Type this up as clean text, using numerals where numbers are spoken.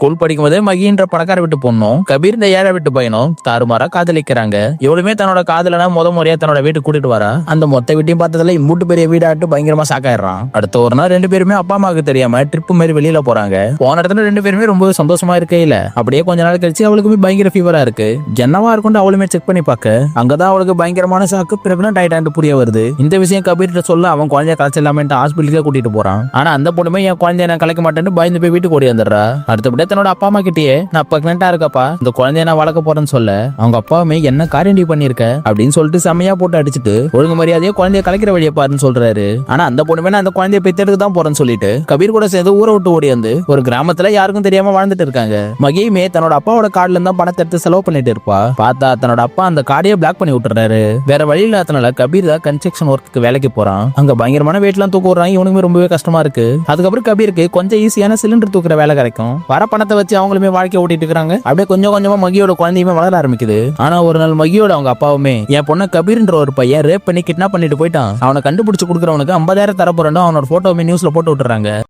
School படிக்கும் போதே மகின்ற பணக்கார விட்டு பொண்ணும் கபீர் இந்த ஏழை விட்டு பையனும் தாறுமாறா காதலிக்கிறாங்க. இவளுமே தன்னோட காதலனா முறையா தன்னோட வீட்டுக்கு கூட்டிட்டு வரா. அந்த மொத்த வீட்டையும் பார்த்ததுல இம்பூட்டு பெரிய வீடாட்டு பயங்கரமா சாக்காயிடுறான். அடுத்த ஒரு நாள் ரெண்டு பேருமே அப்பா அம்மாவுக்கு தெரியாம ட்ரிப் மாதிரி வெளியில போறாங்க. போன இடத்துல ரெண்டு பேருமே ரொம்ப சந்தோஷமா இருக்கையில அப்படியே கொஞ்ச நாள் கழிச்சு அவளுக்குமே பயங்கர ஃபீவரா இருக்கு. ஜன்னவா இருக்கும் அவளுமே செக் பண்ணி பார்க்க அங்கதான் அவளுக்கு பயங்கரமான சாக்கு பிரெக்னன்ட் ஆயிட்டான்னு புரிய வருது. இந்த விஷயம் கபீர்கிட்ட சொல்ல அவன் குழந்தைய கலைச்சிடலாமே ஹாஸ்பிட்டலுக்கு கூட்டிட்டு போறான். ஆனா அந்த பொண்ணுமே என் குழந்தைய நான் கலைக்க மாட்டேன்னு பயந்து போய் வீட்டுக்கு ஓடி வந்துடுறா. அடுத்தபடியே தன்னோட அப்பா அம்மா கிட்டயே நான் பிரெக்னெண்டா இருக்கப்பா, இந்த குழந்தைய நான் வளர்க்க போறேன்னு சொல்ல அவங்க அப்பாவுமே என்ன காரியண்டி பண்ணிருக்க அப்படின்னு சொல்லிட்டு செம்மையா போட்டு அடிச்சுட்டு ஒழுங்கு மரியாதையே குழந்தைய கலைக்கிற வழியை பாருன்னு சொல்றாரு. ஆனா அந்த பொண்ணுமே நான் அந்த குழந்தைய பெத்தெடுக்க தான் போறேன்னு சொல்லிட்டு கபீர் கூட சேர்ந்து ஊரை விட்டு ஓடி வந்து ஒரு கிராமத்துல யாருக்கும் தெரியாம வாழ்ந்துட்டு இருக்காங்க. மகியுமே தன்னோட அப்பாவோட கார்டுல இருந்தா பணத்தை எடுத்து செலவு பண்ணிட்டு இருப்பா. பார்த்தா தன்னோட அப்பா அந்த கார்டையே பிளாக் பண்ணி விட்டுறாரு. வேற வழி இல்லாதனால கபீர் தான் கன்ஸ்ட்ரக்ஷன் ஒர்க்கு வேலைக்கு போறான். அங்க பயங்கரமான வெயிட் எல்லாம் தூக்க விடுறாங்க. இவனுமே ரொம்பவே கஷ்டமா இருக்கு. அதுக்கப்புறம் கபீருக்கு கொஞ்சம் ஈஸியான சிலிண்டர் தூக்குற வேலை கிடைக்கும். வர பணத்தை வச்சு அவங்களுமே வாழ்க்கை ஓட்டிட்டு இருக்காங்க. அப்படியே கொஞ்சம் கொஞ்சமா மகியோட குழந்தையுமே வளர ஆரம்பிக்குது. ஆனா ஒரு நாள் மகியோட அவங்க அப்பாவுமே என் பொண்ணை கபீர்ன்ற ஒரு பையன் ரேப் பண்ணி கிட்னாப் பண்ணிட்டு போயிட்டான், அவனை கண்டுபிடிச்சு கொடுக்குறவனுக்கு 50,000 தர போறேன்னு அவனோட போட்டோமே நியூஸ்ல போட்டு விட்டுறாங்க.